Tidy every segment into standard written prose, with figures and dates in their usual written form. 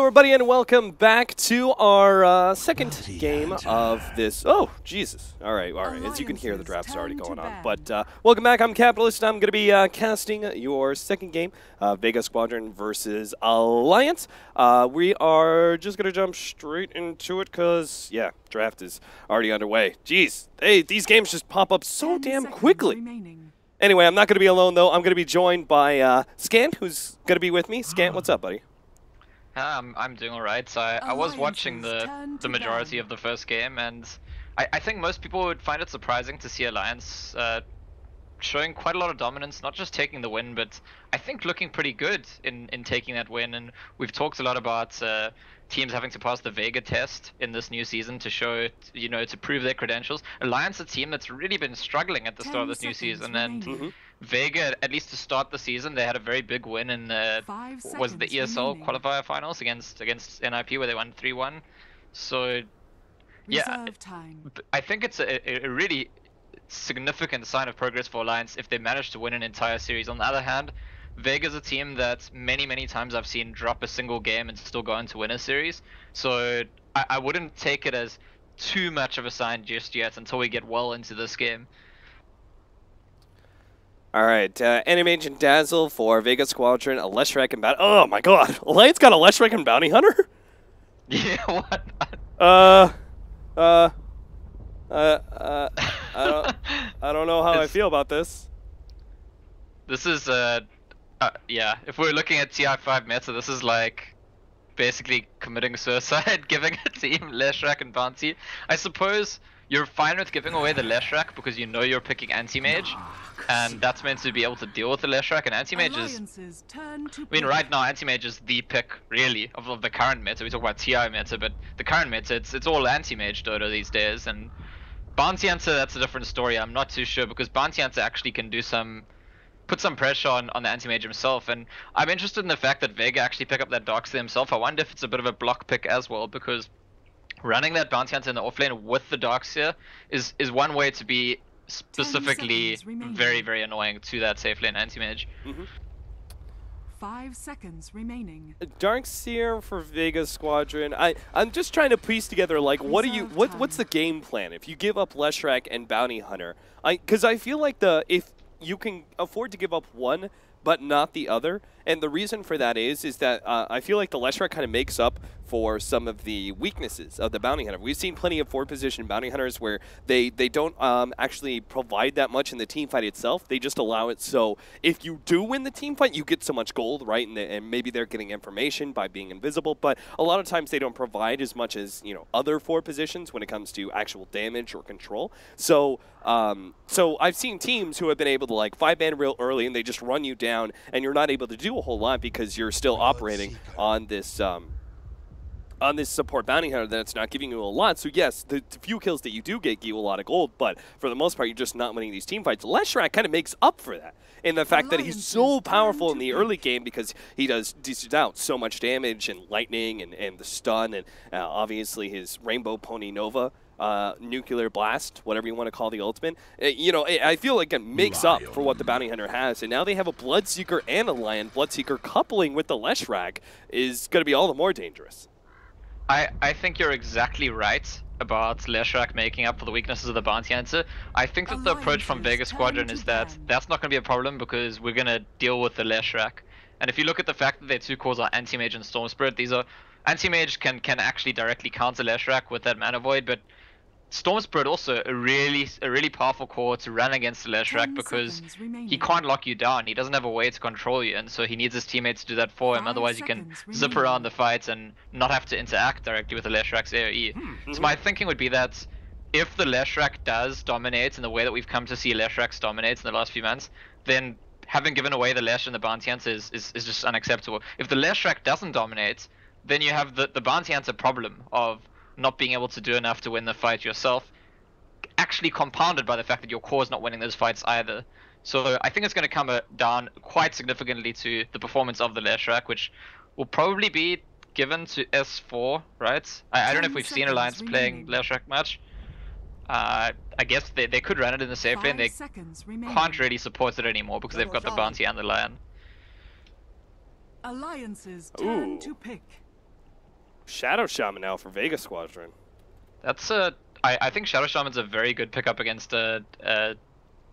everybody, and welcome back to our second game of this. Oh, Jesus. All right. As you can hear, the draft's already going on. But welcome back. I'm Capitalist. I'm going to be casting your second game, Vega Squadron versus Alliance. We are just going to jump straight into it because, yeah, draft is already underway. Jeez, hey, these games just pop up so damn quickly. Anyway, I'm not going to be alone, though. I'm going to be joined by Scant, who's going to be with me. Scant, what's up, buddy? I'm doing alright. So I was watching the majority of the first game, and I think most people would find it surprising to see Alliance showing quite a lot of dominance, not just taking the win, but I think looking pretty good in taking that win. And we've talked a lot about teams having to pass the Vega test in this new season to show, you know, to prove their credentials. Alliance, a team that's really been struggling at the start of this new season, and Vega, at least to start the season, they had a very big win in was the ESL qualifier finals against NIP, where they won 3-1. So yeah, I think it's a really significant sign of progress for Alliance if they manage to win an entire series. On the other hand, Vega's a team that many times I've seen drop a single game and still go on to win a series. So I wouldn't take it as too much of a sign just yet until we get well into this game. All right, Enemy Agent Dazzle for Vega Squadron, a Leshrac and Bounty. Oh my God, Alliance got a Leshrac and Bounty Hunter? Yeah, what? I don't know how I feel about this. This is yeah. If we're looking at TI5 meta, this is like basically committing suicide, giving a team Leshrac and Bounty. I suppose you're fine with giving away the Leshrac because you know you're picking Anti-Mage, and that's meant to be able to deal with the Leshrac, and Anti-Mage is... I mean, right now, Anti-Mage is the pick, really, of the current meta. We talk about TI meta, but the current meta, it's all Anti-Mage Dota these days, and Bounty Hunter, that's a different story. I'm not too sure, because Bounty Hunter actually can do put some pressure on the Anti-Mage himself, and I'm interested in the fact that Vega actually pick up that Darkseer himself. I wonder if it's a bit of a block pick as well, because running that Bounty Hunter in the offlane with the Darkseer is one way to be specifically very annoying to that safe lane Anti-Mage. 5 seconds remaining. Darkseer for Vega Squadron. I'm just trying to piece together, like, what's the game plan if you give up Leshrac and Bounty Hunter? Because I feel like if you can afford to give up one but not the other, and the reason for that is that I feel like the Leshrac kind of makes up for some of the weaknesses of the Bounty Hunter. We've seen plenty of forward position Bounty Hunters where they don't actually provide that much in the team fight itself. They just allow it, so if you do win the team fight, you get so much gold, right? And maybe they're getting information by being invisible, but a lot of times they don't provide as much as, you know, other forward positions when it comes to actual damage or control. So so I've seen teams who have been able to, like, 5-ban real early and they just run you down and you're not able to do a whole lot because you're still operating on this support Bounty Hunter that's not giving you a lot. So yes, the few kills that you do get give you a lot of gold, but for the most part, you're just not winning these team fights. Leshrac kind of makes up for that in the fact that he's so powerful in the early game because he dishes out so much damage and lightning and the stun and obviously his Rainbow Pony Nova. Nuclear Blast, whatever you want to call the ultimate. You know, I feel like it makes up for what the Bounty Hunter has, and now they have a Bloodseeker and a Lion. Bloodseeker coupling with the Leshrac is going to be all the more dangerous. I think you're exactly right about Leshrac making up for the weaknesses of the Bounty Hunter. I think that the approach from Vega Squadron is that that's not going to be a problem because we're going to deal with the Leshrac. And if you look at the fact that their two cores are Anti-Mage and Storm Spirit, these are... Anti-Mage can actually directly counter Leshrac with that Mana Void, but Storm Spirit also a really powerful core to run against the Leshrac because he can't lock you down. He doesn't have a way to control you, and so he needs his teammates to do that for him. Otherwise, you can zip around the fights and not have to interact directly with the Leshrac's AoE. So my thinking would be that if the Leshrac does dominate in the way that we've come to see Leshrac dominate in the last few months, then having given away the Lesh and the Bounty Hunter is just unacceptable. If the Leshrac doesn't dominate, then you have the Bounty Hunter problem of not being able to do enough to win the fight yourself, actually compounded by the fact that your core is not winning those fights either. So I think it's going to come down quite significantly to the performance of the Leshrac, which will probably be given to S4, right? I don't know if we've seen Alliance playing Leshrac much. I guess they could run it in the safe lane. They can't really support it anymore because they've got the Bounty and the Lion. Alliance's turn to pick. Shadow Shaman now for Vega Squadron. That's I think Shadow Shaman's a very good pickup against a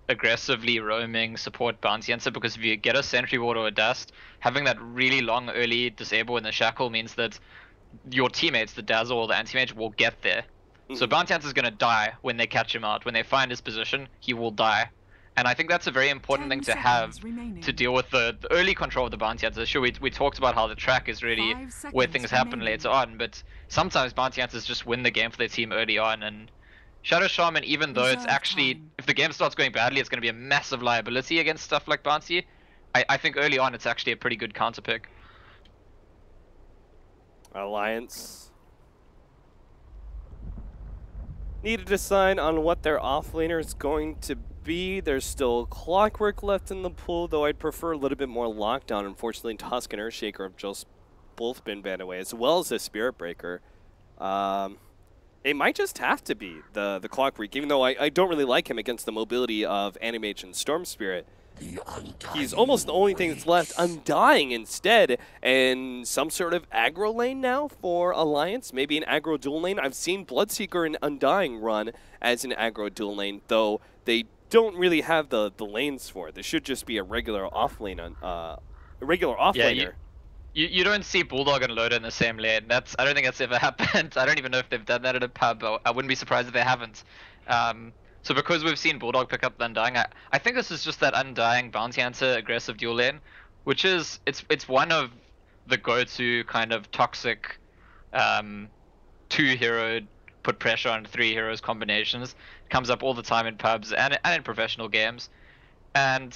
aggressively roaming support bounty hunter, because if you get a sentry ward or a dust, having that really long early disable in the shackle means that your teammates, the dazzle or the anti-mage, will get there. So bounty hunter's gonna die when they catch him out. When they find his position, he will die. And I think that's a very important thing to have to deal with the early control of the bounty hunter. Sure, we talked about how the track is really where things happen later on, but sometimes bounty hunters just win the game for their team early on. And Shadow Shaman, even though it's actually, if the game starts going badly, it's going to be a massive liability against stuff like bounty, I think early on it's actually a pretty good counter pick. Alliance need to decide on what their offlaner is going to be. There's still Clockwork left in the pool, though I'd prefer a little bit more lockdown. Unfortunately, Tusk and Earthshaker have just both been banned away, as well as the Spirit Breaker. It might just have to be the Clockwork, even though I don't really like him against the mobility of Animage and Storm Spirit. He's almost the only thing that's left. Undying instead, and some sort of aggro lane now for Alliance. Maybe an aggro dual lane. I've seen Bloodseeker and Undying run as an aggro dual lane, though they don't really have the lanes for it. This should just be a regular off lane, laner. You don't see Bulldog and Loda in the same lane. I don't think that's ever happened. I don't even know if they've done that at a pub. I wouldn't be surprised if they haven't. So because we've seen Bulldog pick up the Undying, I think this is just that Undying bounty hunter aggressive dual lane, which is it's one of the go-to kind of toxic 2-hero put pressure on 3 heroes combinations. It comes up all the time in pubs and in professional games. And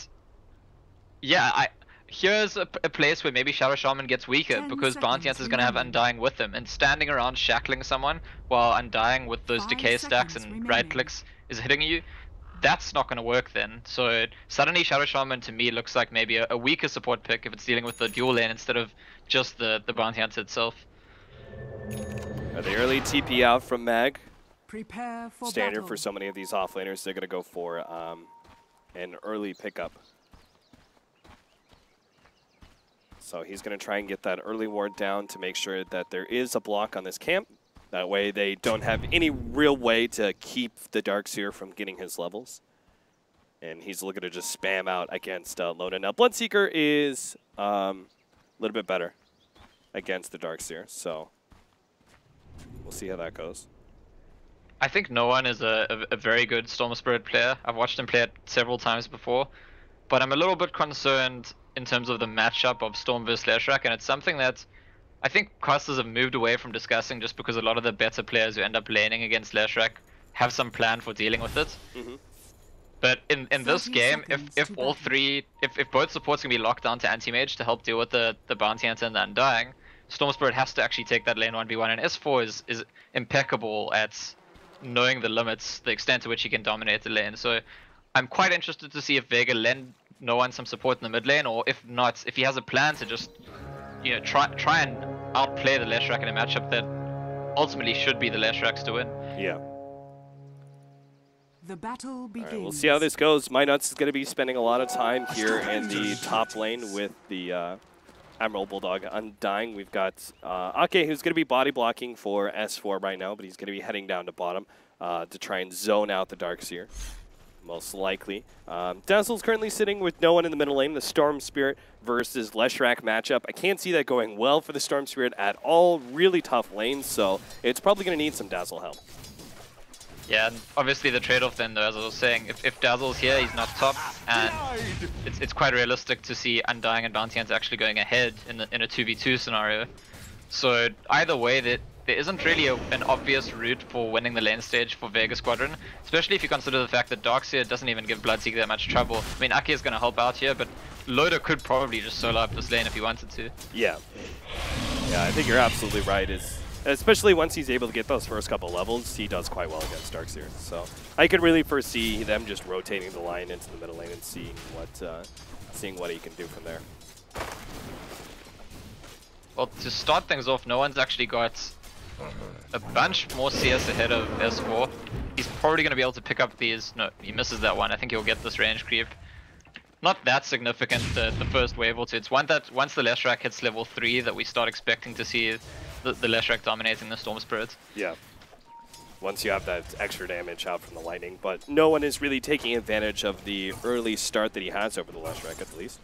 yeah, here's a place where maybe Shadow Shaman gets weaker, because Bounty Hunter is going to have Undying with him, and standing around shackling someone while Undying with those decay stacks and right clicks is hitting you, that's not going to work then. So suddenly Shadow Shaman to me looks like maybe a weaker support pick if it's dealing with the dual lane instead of just the Bounty Hunter itself. The early TP out from Mag. Prepare for Standard battle. for so many of these offlaners. They're going to go for an early pickup. So he's going to try and get that early ward down to make sure that there is a block on this camp. That way they don't have any real way to keep the Darkseer from getting his levels. And he's looking to just spam out against Loda. Now Bloodseeker is a little bit better against the Darkseer, so we'll see how that goes. I think no one is a very good Storm Spirit player. I've watched him play it several times before, but I'm a little bit concerned in terms of the matchup of Storm vs Leshrac, and it's something that I think casters have moved away from discussing, just because a lot of the better players who end up laning against Leshrac have some plan for dealing with it. But in this game, if both supports can be locked down to anti-mage to help deal with the bounty hunter and the Undying, Storm Spirit has to actually take that lane 1v1, and S4 is impeccable at knowing the limits, the extent to which he can dominate the lane. So I'm quite interested to see if Vega lend no one some support in the mid lane, or if not, if he has a plan to just, you know, try and outplay the Leshrac in a matchup that ultimately should be the Leshrac's to win. Yeah. The battle begins. All right, we'll see how this goes. MyNuts is going to be spending a lot of time here in the top lane with the Admiral Bulldog Undying. We've got Ake, who's going to be body blocking for S4 right now, but he's going to be heading down to bottom to try and zone out the Darkseer, most likely. Dazzle's currently sitting with no one in the middle lane. The Storm Spirit versus Leshrac matchup. I can't see that going well for the Storm Spirit at all. Really tough lane, so it's probably going to need some Dazzle help. Yeah, and obviously the trade-off then, though, as I was saying, if Dazzle's here, he's not top, and it's quite realistic to see Undying and Bounty Hunter actually going ahead in a 2v2 scenario. So either way, there isn't really an obvious route for winning the lane stage for Vega Squadron, especially if you consider the fact that Darkseer doesn't even give Bloodseeker that much trouble. I mean, Ake is going to help out here, but Loda could probably just solo up this lane if he wanted to. Yeah. Yeah, I think you're absolutely right. Especially once he's able to get those first couple levels, he does quite well against Darkseer. So I could really foresee them just rotating the line into the middle lane and seeing what he can do from there. Well, to start things off, no one's actually got a bunch more CS ahead of S4. He's probably going to be able to pick up these. No, he misses that one. I think he'll get this range creep. Not that significant, the first wave or two. It's one that once the Leshrac hits level 3 that we start expecting to see the Leshrac dominating the Storm Spirit. Yeah. Once you have that extra damage out from the lightning, but no one is really taking advantage of the early start that he has over the Leshrac at least.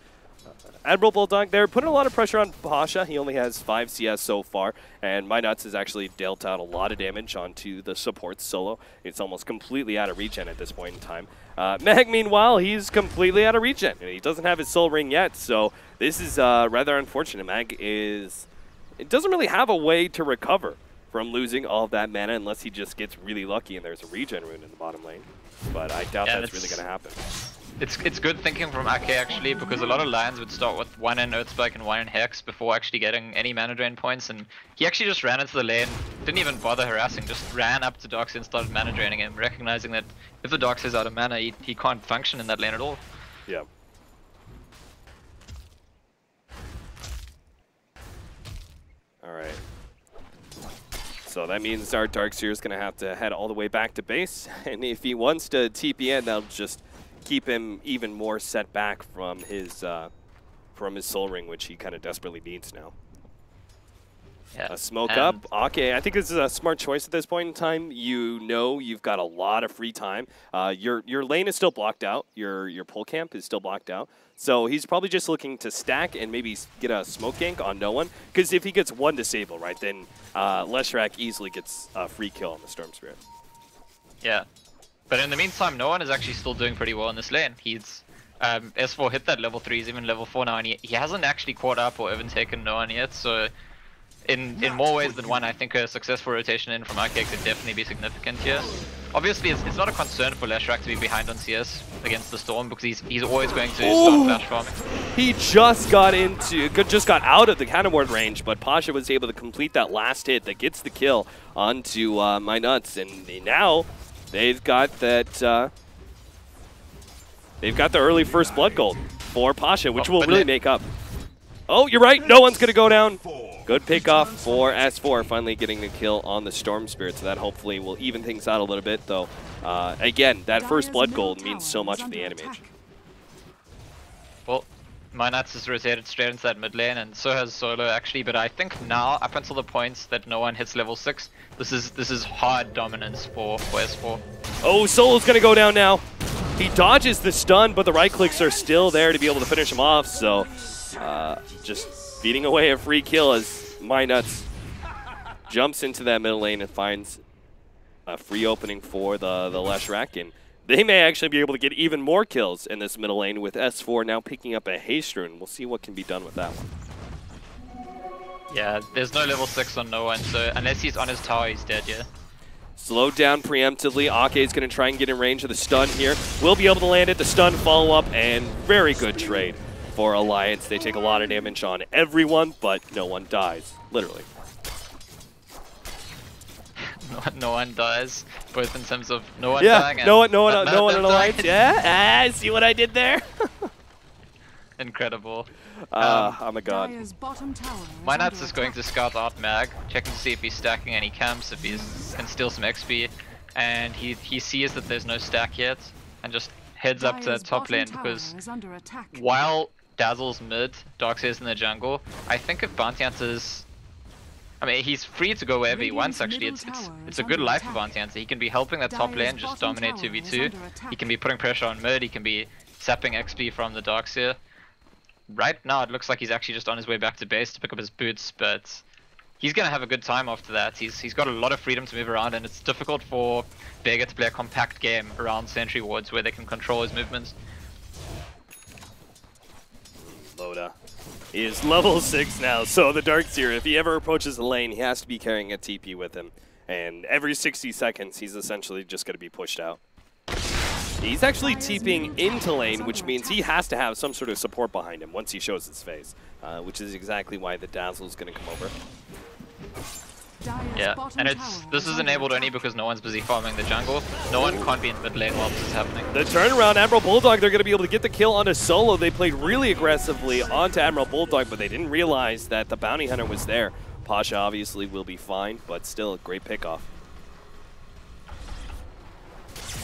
Admiral Bulldog, they're putting a lot of pressure on Pasha. He only has 5 CS so far, and MyNuts has actually dealt out a lot of damage onto the support solo. It's almost completely out of regen at this point in time. Mag, meanwhile, he's completely out of regen, and he doesn't have his soul ring yet, so this is rather unfortunate. Mag it doesn't really have a way to recover from losing all of that mana unless he just gets really lucky and there's a regen rune in the bottom lane. But I doubt that's really going to happen. It's good thinking from AK actually, because a lot of Lions would start with 1 in Earthspike and 1 in Hex before actually getting any mana drain points, and he actually just ran into the lane, didn't even bother harassing, just ran up to Darkseer and started mana draining him, recognizing that if the Darkseer's out of mana, he can't function in that lane at all. Yeah. Alright. So that means our Darkseer is going to have to head all the way back to base, and if he wants to TP in, that'll just keep him even more set back from his soul ring, which he kind of desperately needs now. Yeah. Smoke up. Okay, I think this is a smart choice at this point in time. You know you've got a lot of free time. Your lane is still blocked out. Your pull camp is still blocked out. So he's probably just looking to stack and maybe get a smoke gank on no one. Because if he gets one disable, right, then Leshrac easily gets a free kill on the Storm Spirit. Yeah. But in the meantime, no one is actually still doing pretty well in this lane. He's S4 hit that level 3, he's even level 4 now, and he hasn't actually caught up or even taken no one yet. So in more ways than one, I think a successful rotation in from AK could definitely be significant here. Obviously, it's not a concern for Leshrac to be behind on CS against the Storm, because he's always going to start flash farming. He just got out of the counterward range, but Pasha was able to complete that last hit that gets the kill onto MyNuts, and now they've got that. They've got the early first blood gold for Pasha, which will really make up. Oh, you're right. No one's gonna go down. Good pick off for S4, finally getting the kill on the Storm Spirit, so that hopefully will even things out a little bit, though. Again, that first blood gold means so much for the enemy. Well, MyNuts has rotated straight into that mid lane, and so has Solo actually, but I think now, up until the point that no one hits level 6, this is hard dominance for S4. Oh, Solo's gonna go down now. He dodges the stun, but the right clicks are still there to be able to finish him off, so just beating away a free kill as MyNuts jumps into that middle lane and finds a free opening for the Leshrac, and they may actually be able to get even more kills in this middle lane with S4 now picking up a haste rune. We'll see what can be done with that one. Yeah, there's no level 6 on no one, so unless he's on his tower, he's dead, yeah. Slowed down preemptively. Ake is going to try and get in range of the stun here. Will be able to land it. The stun follow-up, and very good trade for Alliance. They take a lot of damage on everyone, but no one dies, literally. No one dies, both in terms of no one dying and no one in Alliance. Yeah, see what I did there? Incredible. Oh my god. MyNuts is going to scout out Mag, checking to see if he's stacking any camps, if he can steal some XP, and he sees that there's no stack yet, and just heads up to top lane, because while Dazzle's mid, Darkseer's in the jungle, I think if Bounty Hunter's... I mean, he's free to go wherever he wants, actually. It's a good life for Bounty Hunter. He can be helping that top lane just dominate 2v2. He can be putting pressure on mid, he can be sapping XP from the Darkseer. Right now, it looks like he's actually just on his way back to base to pick up his boots, but he's going to have a good time after that. He's got a lot of freedom to move around, and it's difficult for Vega to play a compact game around sentry wards where they can control his movements. Loda is level 6 now, so the Darkseer, if he ever approaches the lane, he has to be carrying a TP with him. And every 60 seconds, he's essentially just going to be pushed out. He's actually TPing into lane, which means he has to have some sort of support behind him once he shows his face, which is exactly why the Dazzle is going to come over. Yeah, and this is enabled only because no one's busy farming the jungle. No one can't be in mid lane while this is happening. The turnaround, Admiral Bulldog, they're going to be able to get the kill onto Solo. They played really aggressively onto Admiral Bulldog, but they didn't realize that the Bounty Hunter was there. Pasha obviously will be fine, but still a great pickoff.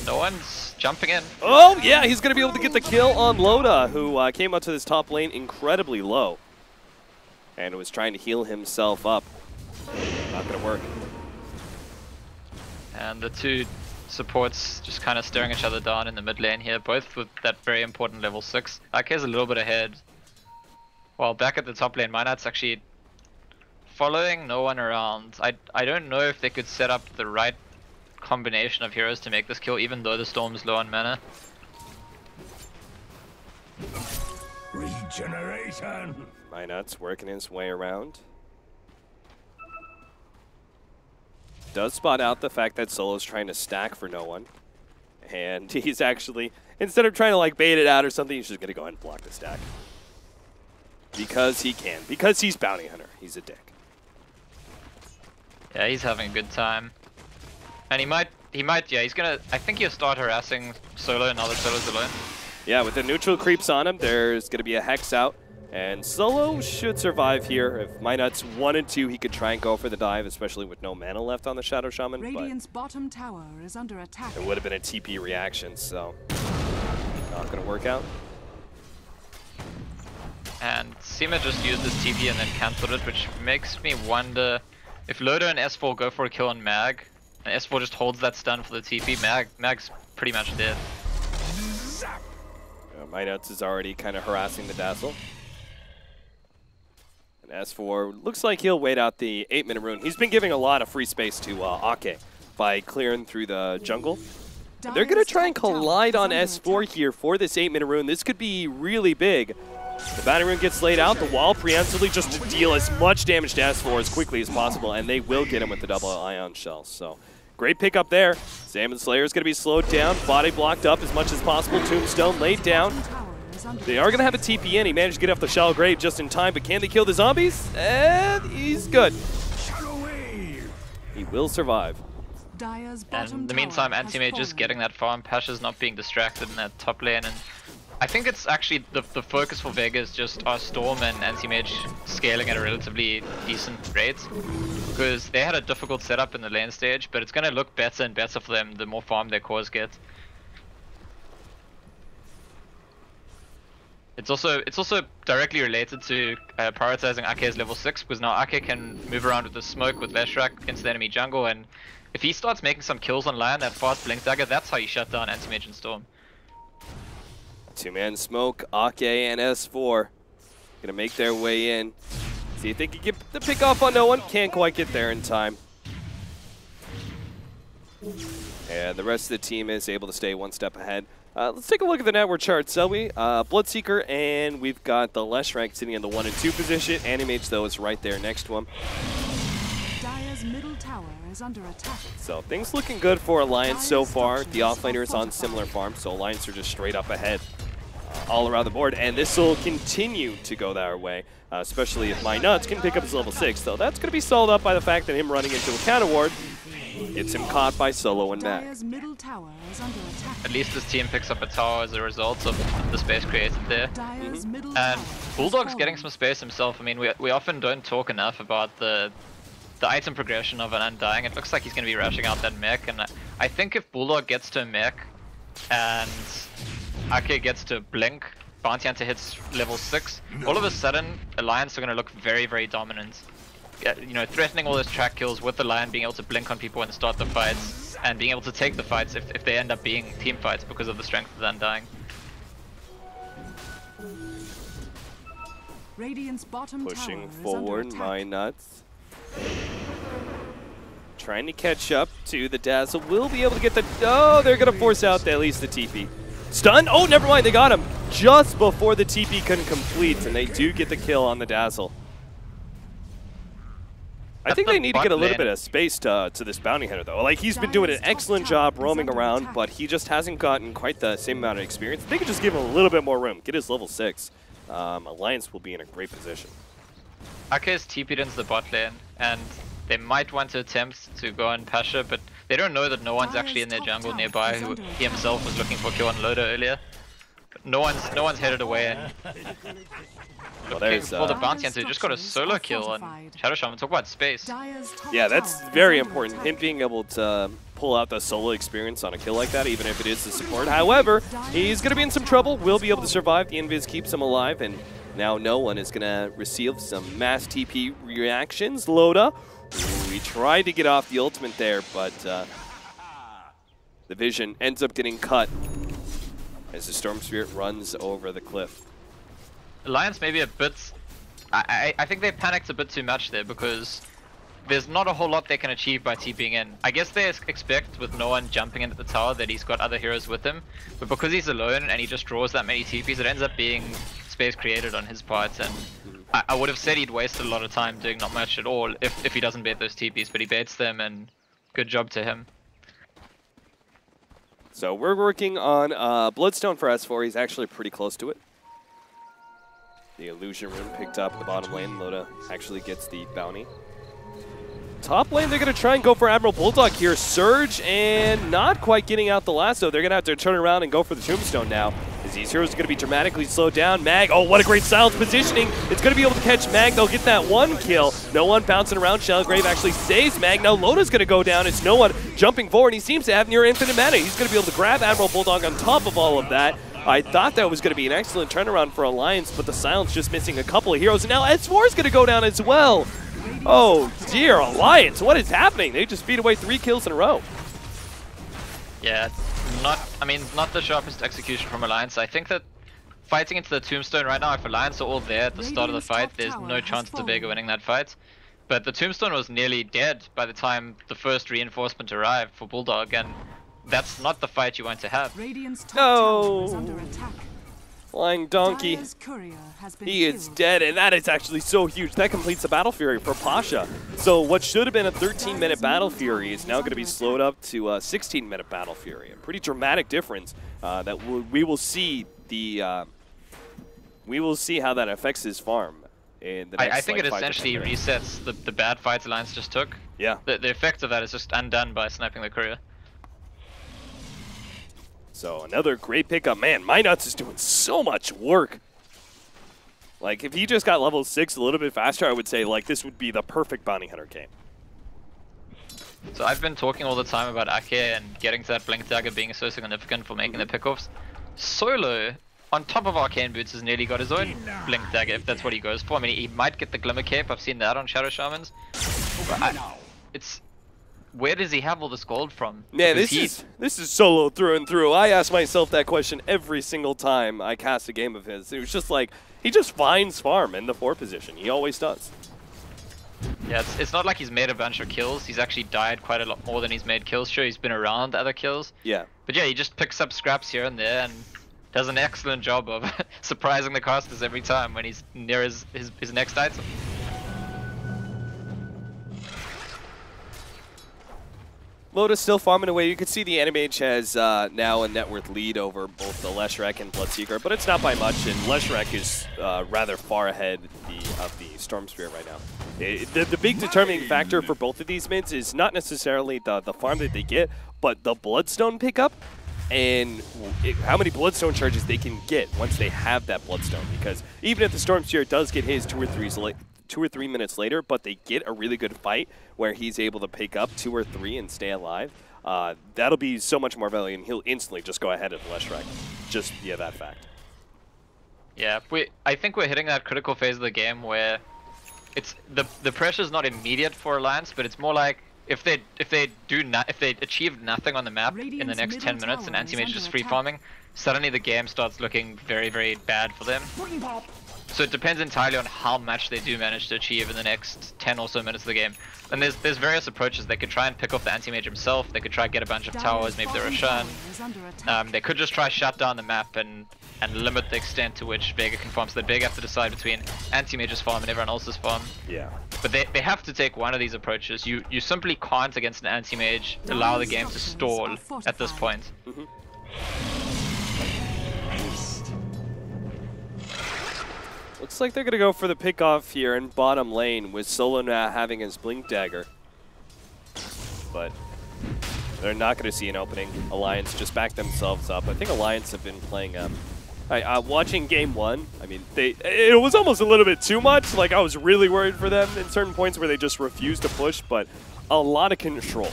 No one's jumping in. Oh, yeah, he's going to be able to get the kill on Loda, who came up to this top lane incredibly low and was trying to heal himself up. Not going to work. And the two supports just kind of staring each other down in the mid lane here, both with that very important level 6. IK's a little bit ahead. While back at the top lane, Minot's actually following no one around. I don't know if they could set up the right combination of heroes to make this kill, even though the Storm's low on mana. Regeneration! Minot's working his way around. Does spot out the fact that Solo's trying to stack for no one. And he's actually, instead of trying to like bait it out or something, he's just going to go ahead and block the stack. Because he can. Because he's Bounty Hunter. He's a dick. Yeah, he's having a good time. And he might, yeah, he's gonna, I think he'll start harassing Solo now that Solo's alone. Yeah, with the neutral creeps on him, there's going to be a Hex out. And Solo should survive here. If Minot's 1 and 2, he could try and go for the dive, especially with no mana left on the Shadow Shaman. Radiant's bottom tower is under attack. It would have been a TP reaction, so not going to work out. And Seema just used his TP and then cancelled it, which makes me wonder if Loda and S4 go for a kill on Mag, and S4 just holds that stun for the TP, Mag's pretty much dead. Minot's is already kind of harassing the Dazzle. And S4 looks like he'll wait out the 8-minute rune. He's been giving a lot of free space to Ake by clearing through the jungle. And they're going to try and collide on S4 here for this 8-minute rune. This could be really big. The bounty rune gets laid out, the wall preemptively just to deal as much damage to S4 as quickly as possible, and they will get him with the double ion shell. So great pick up there. Salmon Slayer is going to be slowed down, body blocked up as much as possible. Tombstone laid down. They are going to have a TP in. He managed to get off the shallow grave just in time, but can they kill the zombies? And he's good. He will survive. And in the meantime, Anti-Mage is getting that farm. Pasha's not being distracted in that top lane, and I think it's actually the focus for Vega is just our Storm and Anti-Mage scaling at a relatively decent rate, because they had a difficult setup in the lane stage, but it's going to look better and better for them the more farm their cores get. It's also directly related to prioritizing Ake's level 6, because now Ake can move around with the smoke with Leshrac into the enemy jungle, and if he starts making some kills on Lion, that fast blink dagger, that's how you shut down Anti-Mage and Storm. Two-man smoke, Ake and S4 gonna make their way in. See if they can get the pick off on no one. Can't quite get there in time. And the rest of the team is able to stay one step ahead. Let's take a look at the network chart, shall we? Bloodseeker, and we've got the Leshrac sitting in the 1 and 2 position. Anti-Mage, though, is right there next to him. Dire's middle tower is under attack. So things looking good for Alliance so far. The offlaner is on similar farms, so Alliance are just straight up ahead all around the board. And this will continue to go their way, especially if Minot's can pick up his level 6. So that's going to be sold up by the fact that him running into a counter ward gets him caught by Solo and Mag. At least this team picks up a tower as a result of the space created there. And Bulldog's getting some space himself. I mean, we often don't talk enough about the item progression of an Undying. It looks like he's going to be rushing out that mech, and I think if Bulldog gets to a mech and Ake gets to blink, Bounty Hunter hits level 6, all of a sudden Alliance are going to look very, very dominant. You know, threatening all those track kills with the Lion being able to blink on people and start the fights, and being able to take the fights if they end up being team fights because of the strength of the Undying. Radiant's bottom pushing forward, Minot's trying to catch up to the Dazzle. Will be able to get the... Oh, they're going to force out at least the TP. Stun? Oh, never mind. They got him just before the TP can complete, and they do get the kill on the Dazzle. I think they need to get a little bit of space to this Bounty Hunter, though. Like, he's been doing an excellent job roaming around, but he just hasn't gotten quite the same amount of experience. They could just give him a little bit more room, get his level 6. Alliance will be in a great position. Ake's TP'd into the bot lane, and they might want to attempt to go on Pasha, but they don't know that no one's actually in their jungle nearby, who he himself was looking for kill on Loda earlier. But no one's headed away, and looking for the Bounty Hunter, just got a solo kill on Shadow Shaman. Talk about space. Yeah, that's very important. Him being able to pull out the solo experience on a kill like that, even if it is the support. However, he's going to be in some trouble. Will be able to survive. The Invis keeps him alive, and now no one is going to receive some mass TP reactions. Loda We tried to get off the ultimate there, but the vision ends up getting cut as the Storm Spirit runs over the cliff. Alliance maybe a bit... I think they panicked a bit too much there because there's not a whole lot they can achieve by TPing in. I guess they expect with no one jumping into the tower that he's got other heroes with him, but because he's alone and he just draws that many TPs, it ends up being space created on his part, and I would have said he'd wasted a lot of time doing not much at all if he doesn't bait those TPs, but he baits them, and good job to him. So we're working on Bloodstone for S4. He's actually pretty close to it. The Illusion Rune picked up the bottom lane. Loda actually gets the bounty. Top lane, they're going to try and go for Admiral Bulldog here. Surge and not quite getting out the lasso. They're going to have to turn around and go for the Tombstone now. As these heroes are going to be dramatically slowed down. Mag, oh, what a great silence positioning. It's going to be able to catch Mag. They'll get that one kill. No one bouncing around. Shellgrave actually saves Mag. Now Loda's going to go down. It's no one jumping forward. He seems to have near infinite mana. He's going to be able to grab Admiral Bulldog on top of all of that. I thought that was going to be an excellent turnaround for Alliance, but the silence just missing a couple of heroes. And now S4 is going to go down as well. Oh dear, Alliance, what is happening? They just beat away 3 kills in a row. Yeah, not the sharpest execution from Alliance. I think that fighting into the Tombstone right now, if Alliance are all there at the start of the fight, there's no chance to Vega winning that fight. But the Tombstone was nearly dead by the time the first reinforcement arrived for Bulldog, and that's not the fight you want to have. No! Flying Donkey. He is dead, and that is actually so huge. That completes the Battle Fury for Pasha. So what should have been a 13-minute Battle Fury is now going to be slowed up to a 16-minute Battle Fury. A pretty dramatic difference that we will see the we will see how that affects his farm. In the next, I think it essentially resets the bad fights Alliance just took. Yeah. The effect of that is just undone by sniping the courier. So another great pickup. Man, MyNuts is doing so much work. Like, if he just got level 6 a little bit faster, I would say, like, this would be the perfect Bounty Hunter game. So I've been talking all the time about Ake and getting to that Blink Dagger being so significant for making the pickoffs. Solo, on top of Arcane Boots, has nearly got his own Blink Dagger, if that's what he goes for. I mean, he might get the Glimmer Cape. I've seen that on Shadow Shamans. It's... Where does he have all this gold from? Yeah, this is solo through and through. I ask myself that question every single time I cast a game of his. It was just like, he just finds farm in the 4 position. He always does. Yeah, it's not like he's made a bunch of kills. He's actually died quite a lot more than he's made kills. Sure, he's been around other kills. Yeah. But yeah, he just picks up scraps here and there and does an excellent job of surprising the casters every time when he's near his next item. Loda's still farming away. You can see the Enemy has now a net worth lead over both the Leshrac and Bloodseeker, but it's not by much, and Leshrac is rather far ahead of the Storm Spirit right now. The big determining factor for both of these mids is not necessarily the farm that they get, but the Bloodstone pickup and how many Bloodstone charges they can get once they have that Bloodstone. Because even if the Storm Spirit does get his 2 or 3 minutes later, but they get a really good fight where he's able to pick up 2 or 3 and stay alive, that'll be so much more value, and he'll instantly just go ahead of Leshrac. Just via that fact. Yeah, I think we're hitting that critical phase of the game where it's the pressure's not immediate for Alliance, but it's more like if they achieve nothing on the map in the next 10 minutes and Anti-Mage is just free farming, suddenly the game starts looking very, very bad for them. So it depends entirely on how much they do manage to achieve in the next 10 or so minutes of the game. And there's various approaches. They could try and pick off the Anti-Mage himself, they could try and get a bunch of towers, maybe the Roshan. They could just try shut down the map and limit the extent to which Vega can farm, so that Vega have to decide between Anti-Mage's farm and everyone else's farm. Yeah. But they have to take one of these approaches. You simply can't, against an Anti-Mage, allow the game to stall at this point. Looks like they're going to go for the pick-off here in bottom lane with Solo now having his Blink Dagger. But they're not going to see an opening. Alliance just backed themselves up. I think Alliance have been playing watching game 1, I mean, it was almost a little bit too much. Like, I was really worried for them in certain points where they just refused to push, but a lot of control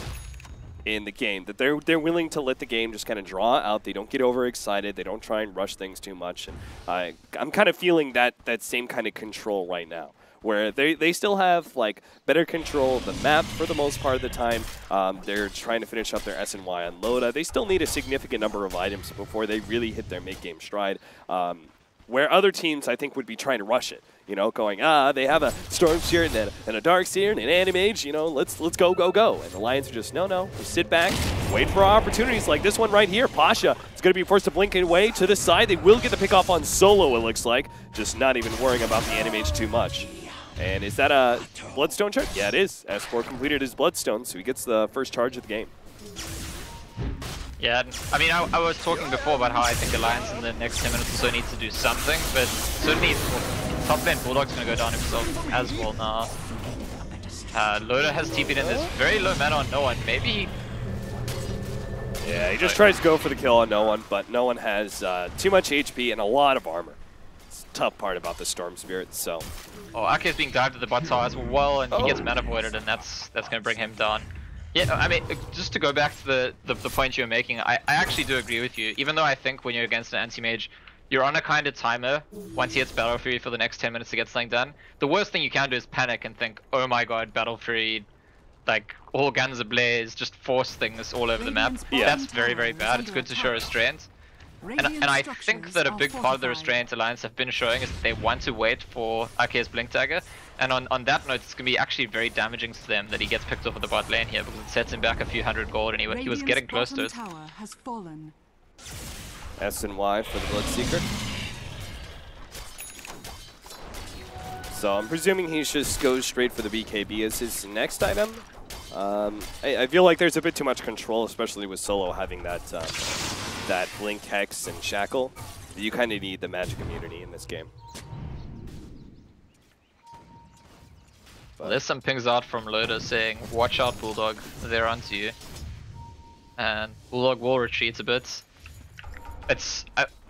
in the game, that they're willing to let the game just kind of draw out. They don't get overexcited. They don't try and rush things too much. And I'm kind of feeling that same kind of control right now, where they still have like better control of the map for the most part of the time. They're trying to finish up their SNY on Dota. They still need a significant number of items before they really hit their mid-game stride. Where other teams, I think, would be trying to rush it. You know, going, they have a Storm Spirit and a Dark Seer and an Animage, you know, let's go, go, go. And the Lions are just, no, just sit back, wait for opportunities like this one right here. Pasha is going to be forced to blink away to the side. They will get the pick off on solo, it looks like. Just not even worrying about the Animage too much. And is that a Bloodstone charge? Yeah, it is. S4 completed his Bloodstone, so he gets the first charge of the game. Yeah, I mean, I was talking before about how I think Alliance in the next 10 minutes or so needs to do something, but certainly top lane Bulldog's going to go down himself as well now. Loda has TP'd in this very low mana on no one. Maybe he... Yeah, he just tries to go for the kill on no one, but no one has too much HP and a lot of armor. It's the tough part about the Storm Spirit, so... Oh, Ake is being dived to the bot tower as well, and he gets mana voided, and that's going to bring him down. Yeah, I mean, just to go back to the point you were making, I actually do agree with you. Even though I think when you're against an anti-mage, you're on a kind of timer once he hits Battle Fury for the next 10 minutes to get something done. The worst thing you can do is panic and think, oh my god, Battle Fury, like, all guns ablaze, just force things all over the map. Yeah. That's very, very bad. It's good to show restraint. And I think that a big part of the restraint Alliance have been showing is that they want to wait for Ake's Blink Dagger. And on that note, it's going to be actually very damaging to them that he gets picked off at the bot lane here, because it sets him back a few hundred gold and he was getting close to it. SNY for the Bloodseeker. So I'm presuming he just goes straight for the BKB as his next item. I feel like there's a bit too much control, especially with Solo having that that Blink, Hex, and Shackle. You kind of need the magic immunity in this game. Well, there's some pings out from Loda saying, watch out Bulldog, they're onto you. And Bulldog will retreat a bit. It's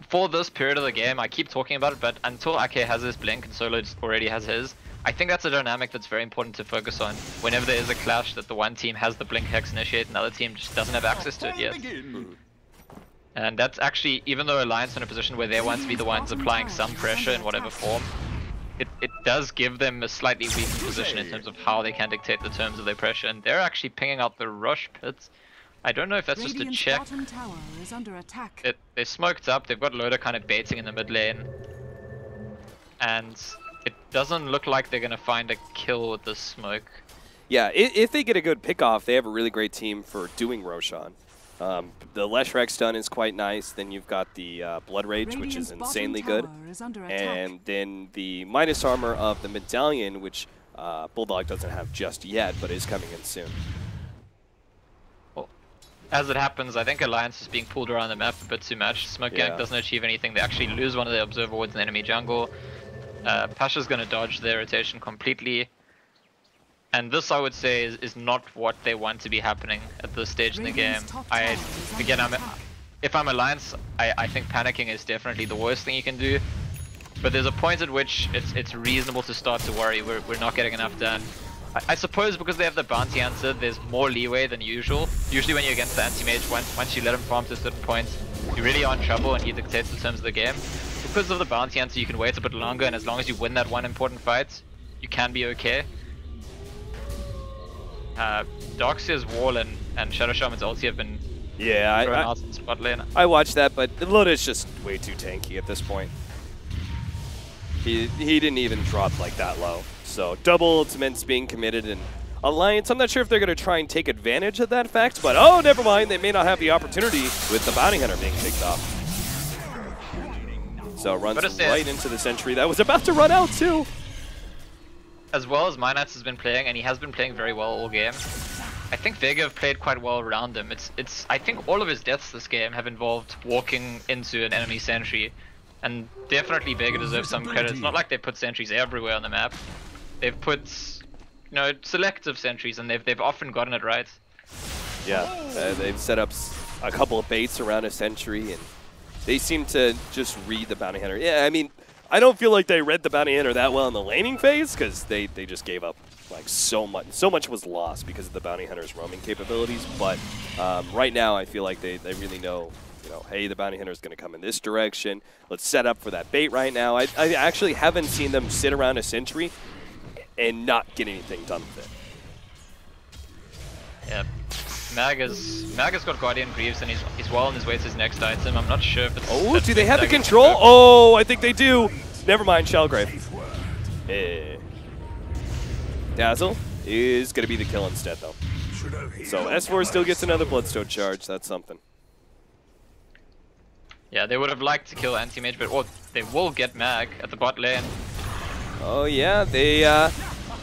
for this period of the game, I keep talking about it, but until Ake has his Blink and Solo already has his, I think that's a dynamic that's very important to focus on. Whenever there is a clash that the one team has the Blink Hex initiate and the other team just doesn't have access to it yet. And that's actually, even though Alliance in a position where they want to be the ones applying some pressure in whatever form, it does give them a slightly weaker position in terms of how they can dictate the terms of their pressure. And they're actually pinging out the rush pits. I don't know if that's just a check. They're smoked up, they've got Loda kind of baiting in the mid lane. And it doesn't look like they're going to find a kill with this smoke. Yeah, if they get a good pick off, they have a really great team for doing Roshan. The Leshrac stun is quite nice. Then you've got the Blood Rage, which is insanely good. And then the minus armor of the Medallion, which Bulldog doesn't have just yet, but is coming in soon. Well, as it happens, I think Alliance is being pulled around the map a bit too much. Smoke Gank doesn't achieve anything. They actually lose one of their Observer Wards in the enemy jungle. Pasha's going to dodge their rotation completely. And this, I would say, is not what they want to be happening at this stage in the game. If I'm Alliance, I think panicking is definitely the worst thing you can do. But there's a point at which it's reasonable to start to worry. We're not getting enough done. I suppose because they have the bounty answer, there's more leeway than usual. Usually when you're against the anti-mage, once you let him farm to a certain point, you really are in trouble and he dictates the terms of the game. Because of the bounty answer, you can wait a bit longer, and as long as you win that one important fight, you can be okay. Darkseer's Wall and Shadow Shaman's ulti have been thrown out in spot lane. I watched that, but Loda is just way too tanky at this point. He didn't even drop like that low. So double ultimates being committed, and Alliance, I'm not sure if they're going to try and take advantage of that fact, but oh, never mind, they may not have the opportunity with the Bounty Hunter being kicked off. So runs right into the Sentry that was about to run out too. As well as Minats has been playing, and he has been playing very well all game, I think Vega have played quite well around him. I think all of his deaths this game have involved walking into an enemy sentry, and definitely Vega deserves some credit. It's not like they put sentries everywhere on the map. They've put, you know, selective sentries, and they've often gotten it right. Yeah, they've set up a couple of baits around a sentry, and they seem to just read the Bounty Hunter. Yeah, I mean, I don't feel like they read the Bounty Hunter that well in the laning phase, because they just gave up like so much. So much was lost because of the Bounty Hunter's roaming capabilities. But right now, I feel like they really know, you know, hey, the Bounty Hunter is going to come in this direction. Let's set up for that bait right now. I actually haven't seen them sit around a sentry and not get anything done with it. Yeah, Mag has got Guardian Greaves and he's well on his way to his next item. I'm not sure if it's... Oh, do they have the control? Oh, I think they do. Never mind, Shellgrave. Dazzle is going to be the kill instead, though. So S4 still gets another Bloodstone charge. That's something. Yeah, they would have liked to kill Anti-Mage, but they will get Mag at the bot lane. Oh, yeah. They...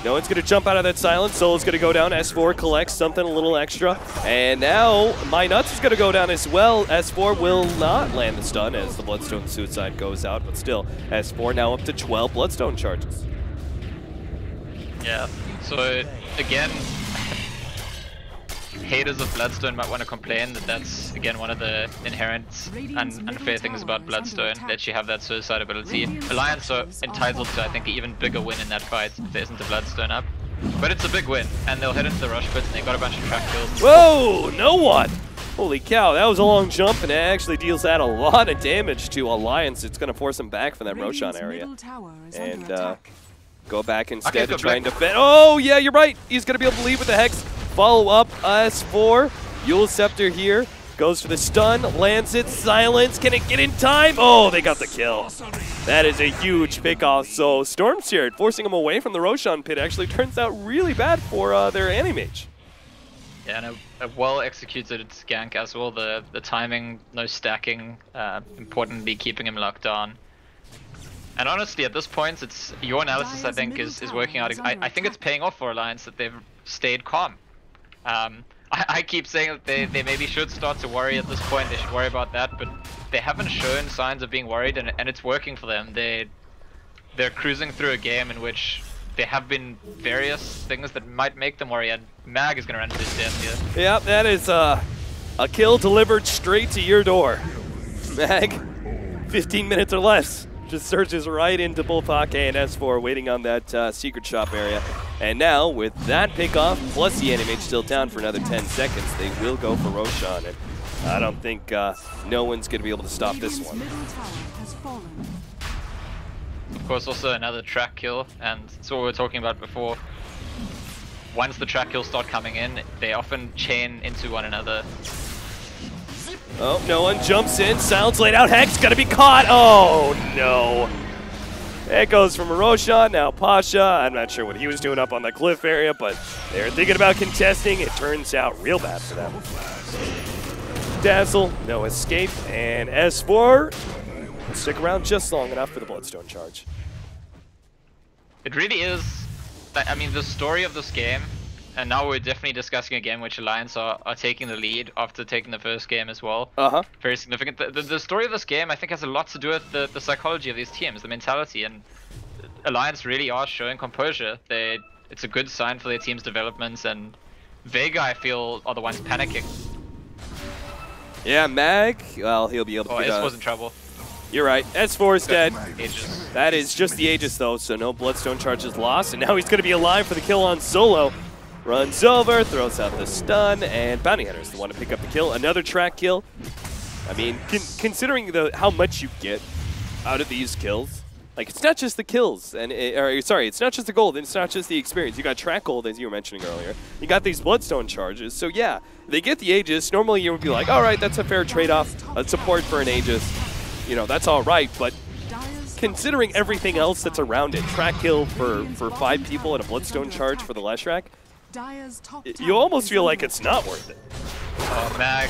no one's going to jump out of that silence. Solo's going to go down. S4 collects something a little extra. And now My Nuts is going to go down as well. S4 will not land the stun as the Bloodstone Suicide goes out. But still, S4 now up to 12 Bloodstone charges. Yeah, so again, haters of Bloodstone might want to complain that that's, again, one of the inherent unfair things about Bloodstone, that you have that suicide ability. Alliance are entitled to, I think, an even bigger win in that fight if there isn't a Bloodstone up. But it's a big win, and they'll head into the rush pit, and they got a bunch of track kills. Whoa, no one! Holy cow, that was a long jump, and it actually deals out a lot of damage to Alliance. It's going to force them back from that Roshan area. And go back instead to trying to defend. Oh, yeah, you're right. He's going to be able to lead with the Hex. Follow up, S4. Eul Scepter here. Goes for the stun, lands it, silence. Can it get in time? Oh, they got the kill. That is a huge pickoff. So Stormseer, forcing him away from the Roshan pit, actually turns out really bad for their Anti-Mage. Yeah, and a well-executed gank as well. The timing, no stacking, importantly keeping him locked down. And honestly, at this point, it's your analysis, I think, is working out. I think it's paying off for Alliance that they've stayed calm. I keep saying that they maybe should start to worry at this point. They should worry about that, but they haven't shown signs of being worried, and it's working for them. They're cruising through a game in which there have been various things that might make them worry, and Mag is going to run into his death here. Yep, that is a kill delivered straight to your door. Mag, 15 minutes or less. Just surges right into both Hake and S4, waiting on that secret shop area. And now, with that pickoff, plus the Anti-Mage still down for another 10 seconds, they will go for Roshan. And I don't think no one's going to be able to stop this one. Of course, also another track kill, and that's what we were talking about before. Once the track kills start coming in, they often chain into one another. Oh, no one jumps in. Sounds laid out. Hex gonna be caught. Oh, no. It goes from Roshan, now Pasha. I'm not sure what he was doing up on the cliff area, but they were thinking about contesting. It turns out real bad for them. Dazzle, no escape, and S4 stick around just long enough for the Bloodstone charge. It really is, I mean, the story of this game, and now we're definitely discussing a game which Alliance are taking the lead after taking the first game as well. Very significant. The story of this game, I think, has a lot to do with the psychology of these teams, the mentality, and Alliance really are showing composure. It's a good sign for their team's developments, and Vega, I feel, are the ones panicking. Yeah, Mag, well, he'll be able to get S was in trouble. You're right. S4 is dead. Aegis. That is just the Aegis, though, so no Bloodstone charges lost, and now he's going to be alive for the kill on Solo. Runs over, throws out the stun, and Bounty Hunter's the one to pick up the kill. Another track kill. I mean, considering how much you get out of these kills, like, it's not just the kills, and it's not just the gold, and it's not just the experience. You got track gold, as you were mentioning earlier. You got these Bloodstone charges, so yeah, they get the Aegis. Normally you would be like, all right, that's a fair trade-off. Support for an Aegis, you know, that's all right, but considering everything else that's around it, track kill for 5 people and a Bloodstone charge for the Leshrac, you almost feel like it's not worth it. Oh, Mag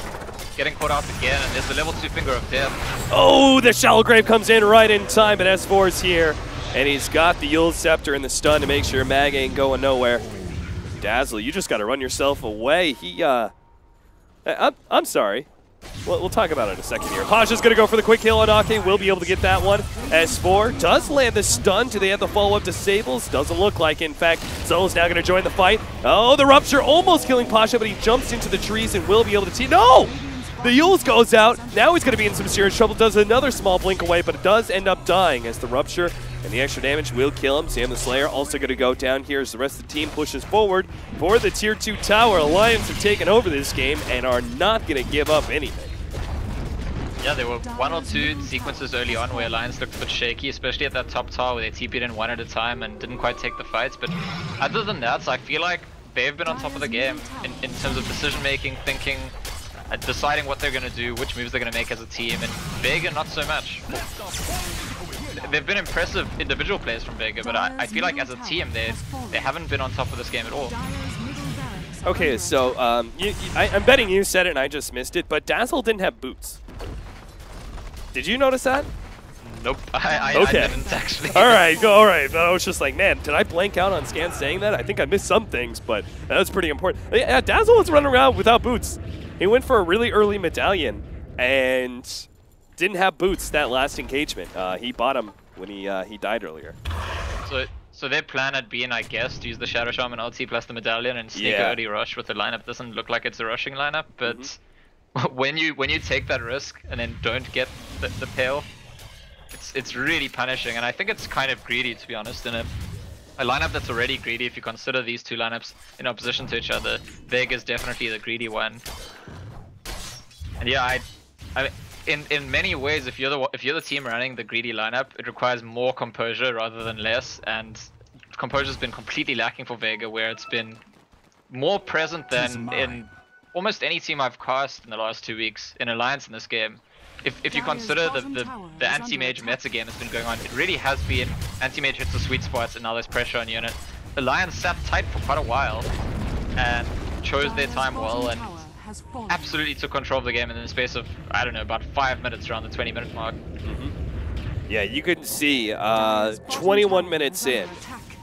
getting caught out again, and there's the level 2 Finger of Death. Oh, the Shallow Grave comes in right in time, but S4's here, and he's got the Eul Scepter and the stun to make sure Mag ain't going nowhere. Dazzle, you just got to run yourself away. I'm sorry. We'll talk about it in a second here. Pasha's going to go for the quick kill on Ake. Will be able to get that one. S4 does land the stun. Do they have the follow-up to Sables? Doesn't look like. In fact, Solo's now going to join the fight. Oh, the Rupture almost killing Pasha, but he jumps into the trees and will be able to see. No! The Eul's goes out. Now he's going to be in some serious trouble. Does another small blink away, but it does end up dying as the Rupture and the extra damage will kill him. Sam the Slayer also going to go down here as the rest of the team pushes forward for the Tier 2 tower. Alliance have taken over this game and are not going to give up anything. Yeah, there were one or two sequences early on where Alliance looked a bit shaky, especially at that top tower where they TP'd in one at a time and didn't quite take the fights. But other than that, I feel like they've been on top of the game in terms of decision making, thinking, deciding what they're going to do, which moves they're going to make as a team, and Vega not so much. They've been impressive individual players from Vega, but I feel like as a team they haven't been on top of this game at all. Okay, so I'm betting you said it and I just missed it, but Dazzle didn't have boots. Did you notice that? Nope, I didn't actually. All right. I was just like, man, did I blank out on Scan saying that? I think I missed some things, but that was pretty important. Yeah, Dazzle was running around without boots. He went for a really early medallion and didn't have boots that last engagement. He bought them when he died earlier. So their plan had been, I guess, to use the Shadow Shaman ulti plus the medallion and sneak an early rush with the lineup. Doesn't look like it's a rushing lineup, but when you take that risk and then don't get the payoff, it's really punishing. And I think it's kind of greedy, to be honest, in a lineup that's already greedy. If you consider these two lineups in opposition to each other, Vega's definitely the greedy one. And yeah, in many ways, if you're the team running the greedy lineup, it requires more composure rather than less, and composure's been completely lacking for Vega, where it's been more present than in almost any team I've cast in the last 2 weeks in Alliance in this game. If you consider the anti-mage metagame that's been going on, it really has been anti-mage hits the sweet spots and now there's pressure on unit. Alliance sat tight for quite a while and chose their time well and absolutely took control of the game in the space of, I don't know, about 5 minutes around the 20-minute mark. Yeah, you can see 21 minutes in,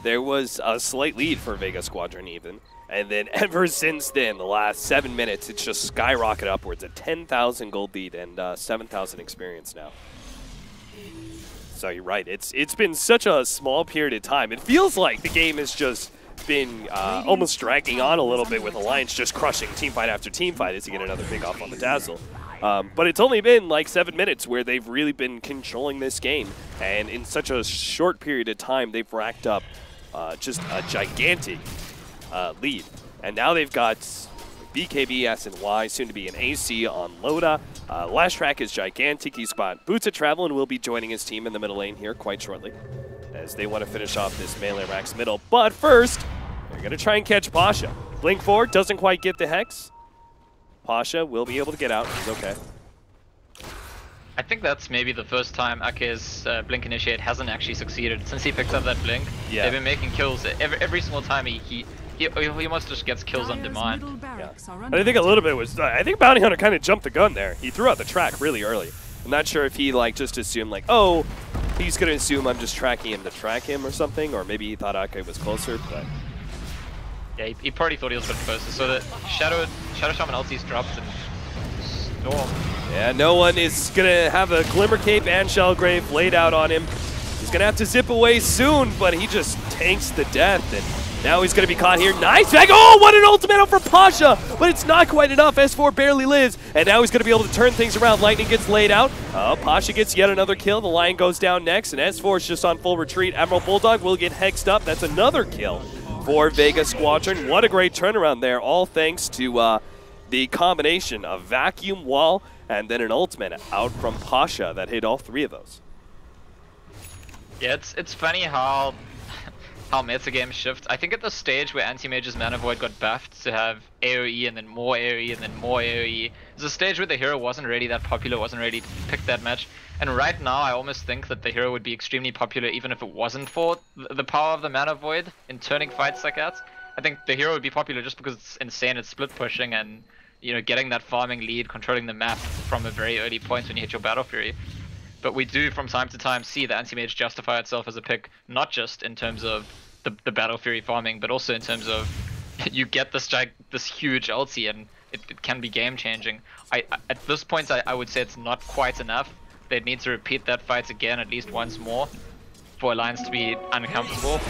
there was a slight lead for Vega Squadron even. And then ever since then, the last 7 minutes, it's just skyrocketed upwards at 10,000 gold lead and 7,000 experience now. So you're right, it's been such a small period of time. It feels like the game has just been almost dragging on a little bit with Alliance just crushing teamfight after teamfight as you get another pick off on the Dazzle. But it's only been like 7 minutes where they've really been controlling this game. And in such a short period of time, they've racked up just a gigantic lead. And now they've got BKB, SNY, soon to be an AC on Loda. Last track is gigantic. He's got Boots of Travel and will be joining his team in the middle lane here quite shortly, as they want to finish off this melee Rax middle. But first, they're going to try and catch Pasha. Blink forward, doesn't quite get the Hex. Pasha will be able to get out. He's okay. I think that's maybe the first time Ake's Blink Initiate hasn't actually succeeded since he picked up that Blink. Yeah. They've been making kills every single time he almost just gets kills on demand. Yeah. And I think a little bit was, I think Bounty Hunter kind of jumped the gun there. He threw out the track really early. I'm not sure if he just assumed oh, he's going to assume I'm just tracking him to track him or something, or maybe he thought Ake was closer, but... Yeah, he probably thought he was a bit closer. So the Shadow Shaman ulti's dropped and Storm. Yeah, no one is going to have a Glimmer Cape and Shellgrave laid out on him. He's going to have to zip away soon, but he just tanks the death, and now he's going to be caught here. Nice back. Oh, what an ultimate for Pasha, but it's not quite enough. S4 barely lives, and now he's going to be able to turn things around. Lightning gets laid out. Pasha gets yet another kill. The Lion goes down next, and S4 is just on full retreat. Emerald Bulldog will get hexed up. That's another kill for Vega Squadron. What a great turnaround there, all thanks to the combination of Vacuum, Wall, and then an ultimate out from Pasha that hit all three of those. Yeah, it's funny how metagame shifts. I think at the stage where Anti-Mage's Mana Void got buffed to have AoE and then more AoE and then more AoE, there's a stage where the hero wasn't really that popular, wasn't ready to pick that match. And right now I almost think that the hero would be extremely popular even if it wasn't for the power of the Mana Void in turning fights like that. I think the hero would be popular just because it's insane, it's split pushing and, you know, getting that farming lead, controlling the map from a very early point when you hit your Battle Fury. But we do from time to time see the Anti-Mage justify itself as a pick, not just in terms of the Battle Fury farming, but also in terms of you get this huge ulti and it can be game changing. At this point I would say it's not quite enough. They'd need to repeat that fight again at least once more for Alliance to be uncomfortable.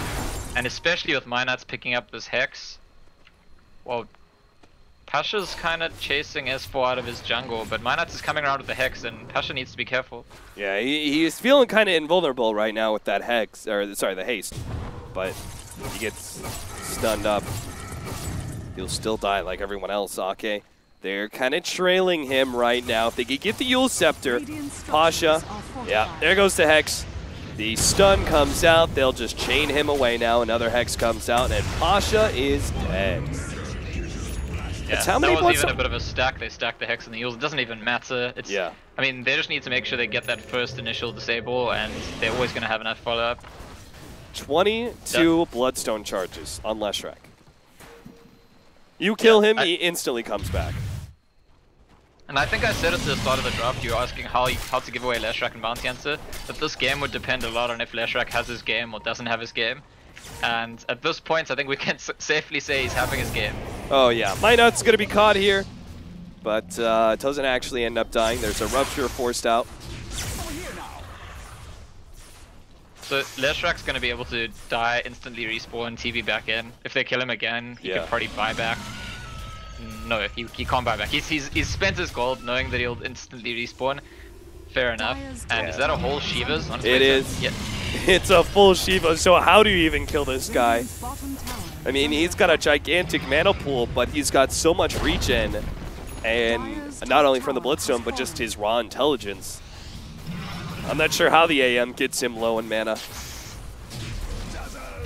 And especially with Minats picking up this Hex, well, Pasha's kind of chasing S4 out of his jungle, but Minats is coming around with the Hex, and Pasha needs to be careful. Yeah, he's feeling kind of invulnerable right now with that Hex, or sorry, the haste. But he gets stunned up. He'll still die like everyone else. Ake They're kind of trailing him right now. If they could get the Yule Scepter, Pasha, yeah, there goes the Hex. The stun comes out. They'll just chain him away now. Another Hex comes out, and Pasha is dead. Yeah, how many that was even a bit of a stack. They stacked the Hex and the Yules. It doesn't even matter. It's, yeah. I mean, they just need to make sure they get that first initial disable, and they're always going to have enough follow-up. 22 Bloodstone charges on Leshrac. You kill him, he instantly comes back. And I think I said at the start of the draft, you were asking how to give away Leshrac and Bounty Hunter, that this game would depend a lot on if Leshrac has his game or doesn't have his game. And at this point, I think we can safely say he's having his game. Oh yeah, Minot's going to be caught here, but doesn't actually end up dying. There's a Rupture forced out. So Leshrac's going to be able to die, instantly respawn, TV back in. If they kill him again, he could probably buy back. No, he can't buy back. He's spent his gold knowing that he'll instantly respawn. Fair enough. And is that a whole Shiva's? It is. Yeah. It's a full Shiva, so how do you even kill this guy? I mean, he's got a gigantic mana pool, but he's got so much regen, and not only from the Bloodstone, but just his raw intelligence. I'm not sure how the AM gets him low in mana.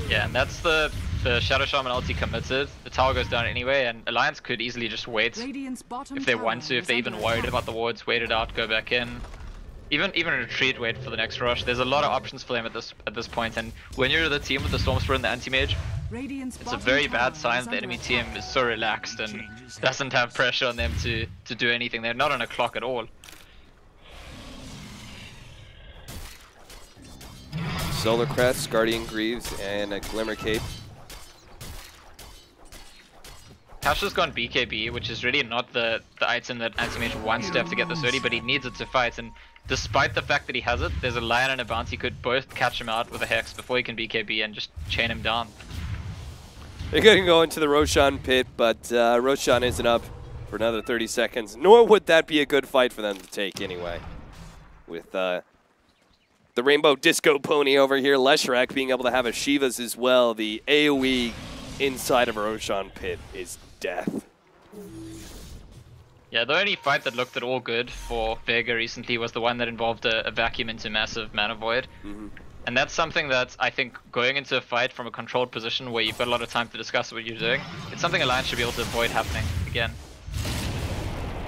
Yeah, and that's the Shadow Shaman ulti committed. The tower goes down anyway, and Alliance could easily just wait if they want to, if they're even worried about the wards, wait it out, go back in. Even retreat, wait for the next rush. There's a lot of options for them at this point, and when you're the team with the Stormspread and the Anti-Mage, it's a very bad sign the enemy team is so relaxed and doesn't have pressure on them to do anything. They're not on a clock at all. Solar Crest, Guardian Greaves, and a Glimmer Cape. Pasha's gone BKB, which is really not the item that Anti-Mage wants to have to get this early, but he needs it to fight, and despite the fact that he has it, there's a Lion and a Bounty could both catch him out with a Hex before he can BKB and just chain him down. They're going to go into the Roshan pit, but Roshan isn't up for another 30 seconds, nor would that be a good fight for them to take anyway. With the Rainbow Disco Pony over here, Leshrac being able to have a Shivas as well, the AoE inside of a Roshan pit is death. Yeah, the only fight that looked at all good for Vega recently was the one that involved a vacuum into massive mana void. And that's something that I think going into a fight from a controlled position where you've got a lot of time to discuss what you're doing, it's something Alliance should be able to avoid happening again.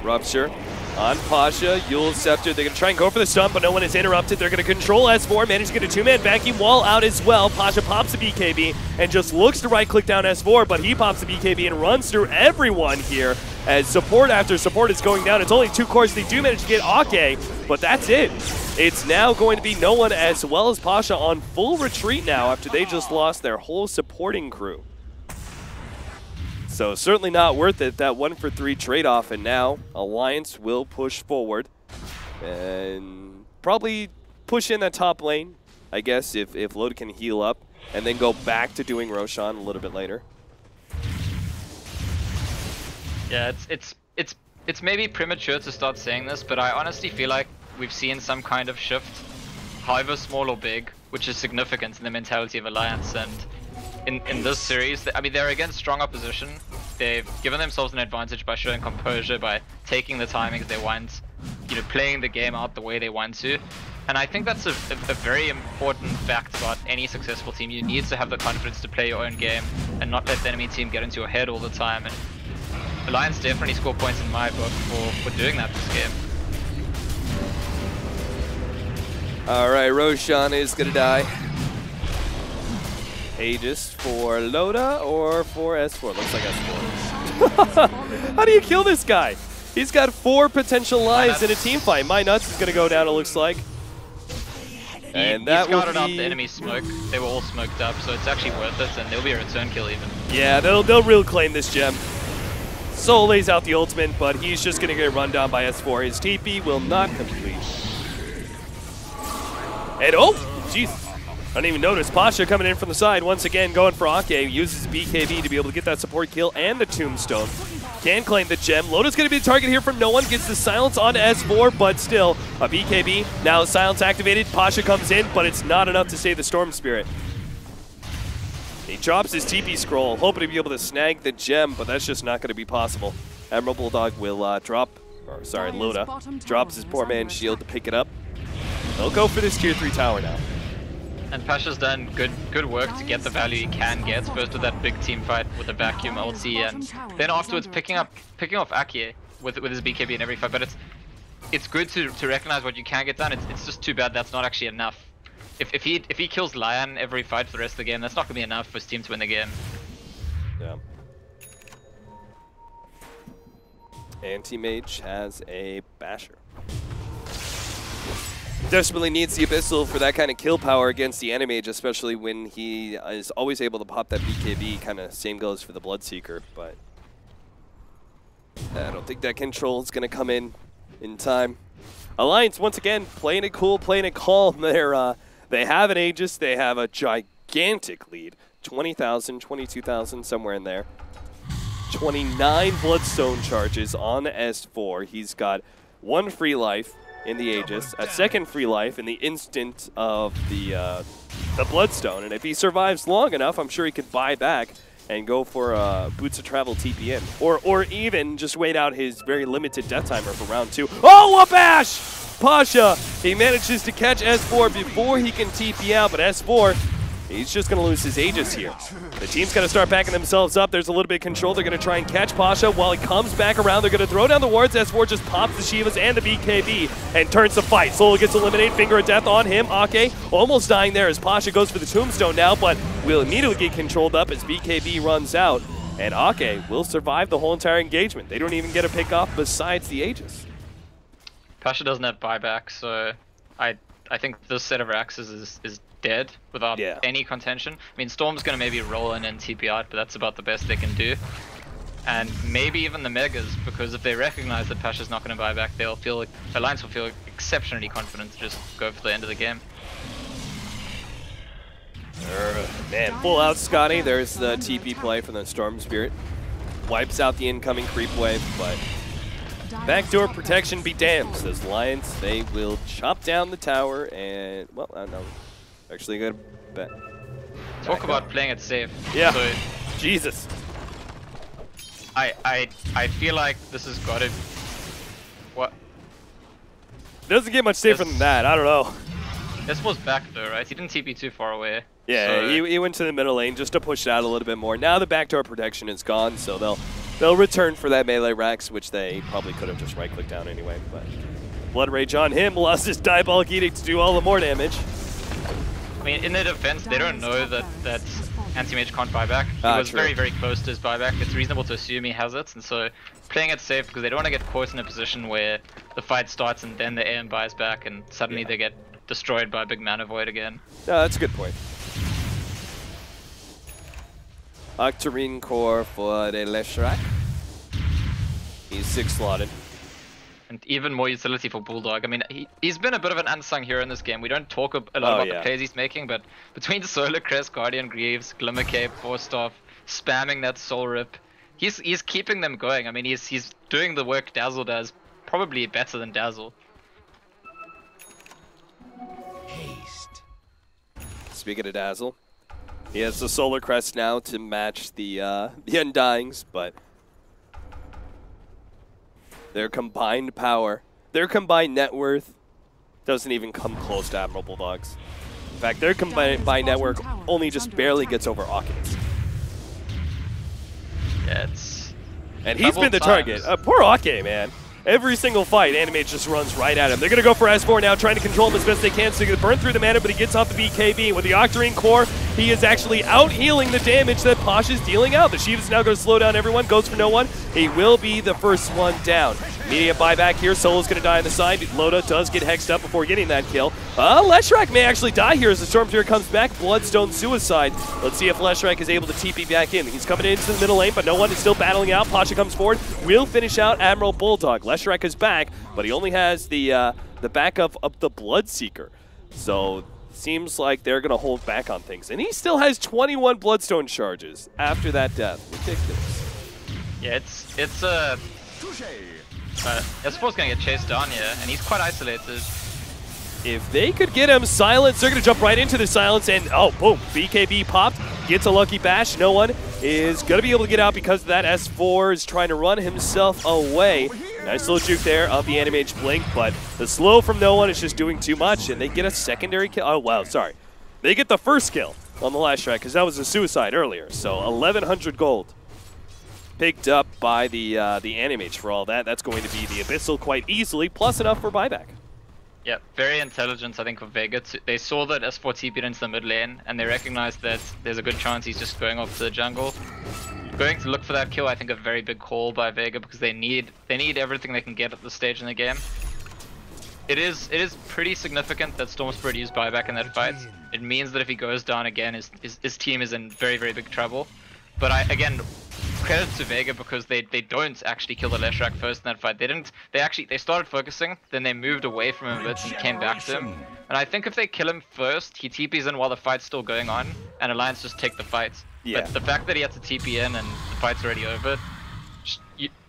Rupture on Pasha, Yule Scepter. They're going to try and go for the stump, but no one is interrupted. They're going to control S4, manage to get a two-man vacuum wall out as well. Pasha pops the BKB and just looks to right-click down S4, but he pops the BKB and runs through everyone here as support after support is going down. It's only 2 cores. They do manage to get Ake, but that's it. It's now going to be no one as well as Pasha on full retreat now after they just lost their whole supporting crew. So certainly not worth it, that 1-for-3 trade-off, and now Alliance will push forward and probably push in that top lane, I guess, if Loda can heal up, and then go back to doing Roshan a little bit later. Yeah, it's maybe premature to start saying this, but I honestly feel like we've seen some kind of shift, however small or big, which is significant in the mentality of Alliance. And in this series, I mean, they're against strong opposition. They've given themselves an advantage by showing composure, by taking the timings they want, you know, playing the game out the way they want to. And I think that's a very important fact about any successful team. You need to have the confidence to play your own game and not let the enemy team get into your head all the time. And Alliance definitely score points in my book for doing that this game. All right, Roshan is going to die. Aegis for Loda or for S4? Looks like S4. How do you kill this guy? He's got 4 potential lives in a team fight. My Nuts is going to go down, it looks like. And that will be... out the enemy smoke. They were all smoked up, so it's actually worth it, and there'll be a return kill even. Yeah, they'll real claim this gem. Soul lays out the ultimate, but he's just going to get run down by S4. His TP will not complete. And oh, jeez. I didn't even notice. Pasha coming in from the side once again, going for Ake. Uses BKB to be able to get that support kill and the tombstone. Can claim the gem. Loda's going to be the target here from no one. Gets the silence on S4, but still a BKB. Now silence activated. Pasha comes in, but it's not enough to save the Storm Spirit. He drops his TP scroll, hoping to be able to snag the gem, but that's just not going to be possible. Admiral Bulldog will drop, or sorry, Loda drops his poor man's shield to pick it up. They'll go for this tier 3 tower now. And Pasha's done good work to get the value he can get. First with that big team fight with the vacuum ulti, and then afterwards picking off Akie with his BKB in every fight. But it's good to recognize what you can get done. It's just too bad that's not actually enough. If he kills Lion every fight for the rest of the game, that's not gonna be enough for his team to win the game. Yeah. Anti-Mage has a Basher. Desperately needs the Abyssal for that kind of kill power against the Anti-Mage, especially when he is always able to pop that BKB. Kind of same goes for the Bloodseeker, but I don't think that control is going to come in time. Alliance, once again, playing it cool, playing it calm. They have an Aegis. They have a gigantic lead. 20,000, 22,000, somewhere in there. 29 Bloodstone charges on S4. He's got 1 free life in the Aegis, a 2nd free life in the instant of the Bloodstone, and if he survives long enough, I'm sure he could buy back and go for a Boots of Travel TPN, or even just wait out his very limited death timer for round 2. Oh, a bash! Pasha, he manages to catch S4 before he can TP out, but S4, he's just going to lose his Aegis here. The team's going to start backing themselves up. There's a little bit of control. They're going to try and catch Pasha. While he comes back around, they're going to throw down the wards. S4 just pops the Shivas and the BKB and turns the fight. Solo gets eliminated. Finger of Death on him. Ake almost dying there as Pasha goes for the Tombstone now, but will immediately get controlled up as BKB runs out. And Ake will survive the whole entire engagement. They don't even get a pick off besides the Aegis. Pasha doesn't have buyback, so I think this set of axes is dead without any contention. I mean, Storm's going to maybe roll in and TP out, but that's about the best they can do. And maybe even the Megas, because if they recognize that Pasha's not going to buy back, they'll feel like, Alliance will feel exceptionally confident to just go for the end of the game. Man, full out Scotty. There's the TP play from the Storm Spirit. Wipes out the incoming creep wave, but backdoor protection be damned, says Lions. They will chop down the tower and, well, I don't know. Actually, good bet. Talk about playing it safe. Yeah. So, Jesus. I feel like this has got to. What? Doesn't get much safer than that. I don't know. This was back though, right? He didn't TP too far away. Yeah, so he went to the middle lane just to push it out a little bit more. Now the backdoor protection is gone, so they'll return for that melee Rax, which they probably could have just right-clicked down anyway. But Blood Rage on him, lost his Diabolic Edict to do all the more damage. I mean, in their defense, they don't know that Anti-Mage can't buy back. He was very, very close to his buyback. It's reasonable to assume he has it, and so playing it safe because they don't want to get caught in a position where the fight starts and then the AM buys back and suddenly they get destroyed by a big mana void again. No, that's a good point. Octarine Core for the Leshrac. He's 6 slotted. And even more utility for Bulldog. I mean, he's been a bit of an unsung hero in this game. We don't talk a lot about the plays he's making, but between Solar Crest, Guardian Greaves, Glimmer Cape, Force Staff, spamming that Soul Rip, he's keeping them going. I mean, he's doing the work Dazzle does, probably better than Dazzle. Haste. Speaking of Dazzle, he has the Solar Crest now to match the Undyings, but their combined power, their combined net worth doesn't even come close to Admiral Bulldog's. In fact, their combined net worth only just barely gets over Oculus. Yeah, and he's been the target. Poor Ake, man. Every single fight, Anti-Mage just runs right at him. They're going to go for S4 now, trying to control him as best they can, so they can burn through the mana, but he gets off the BKB. With the Octarine Core, he is actually out-healing the damage that Posh is dealing out. The Shiv is now going to slow down everyone, goes for no one. He will be the first one down. Immediate buyback here, Solo's going to die on the side. Loda does get hexed up before getting that kill. Leshrac may actually die here as the Stormtear comes back. Bloodstone Suicide. Let's see if Leshrac is able to TP back in. He's coming into the middle lane, but no one is still battling out. Pasha comes forward, will finish out Admiral Bulldog. Leshrac is back, but he only has the backup of the Bloodseeker. So seems like they're going to hold back on things. And he still has 21 Bloodstone charges after that death. Ridiculous. Yeah, it's S4's going to get chased down here, and he's quite isolated. If they could get him silenced, they're going to jump right into the silence, and oh, boom, BKB popped. gets a lucky bash. No one is going to be able to get out because of that. S4 is trying to run himself away. Nice little juke there of the Animage Blink, but the slow from No One is just doing too much, and they get a secondary kill. Oh, wow, sorry. They get the first kill on the last track because that was a suicide earlier. So 1,100 gold picked up by the Animage for all that. That's going to be the Abyssal quite easily, plus enough for buyback. Yeah, very intelligent, I think, of Vega. They saw that S4 TP'd into the mid lane, and they recognized that there's a good chance he's just going off to the jungle. Going to look for that kill, I think, a very big call by Vega because they need everything they can get at this stage in the game. It is pretty significant that Storm Spirit used buyback in that fight. It means that if he goes down again, his team is in very, very big trouble. But again, credit to Vega because they don't actually kill the Leshrac first in that fight. They started focusing, then they moved away from him a bit and came back to him. And I think if they kill him first, he TPs in while the fight's still going on, and Alliance just take the fight. Yeah. But the fact that he had to TP in and the fight's already over,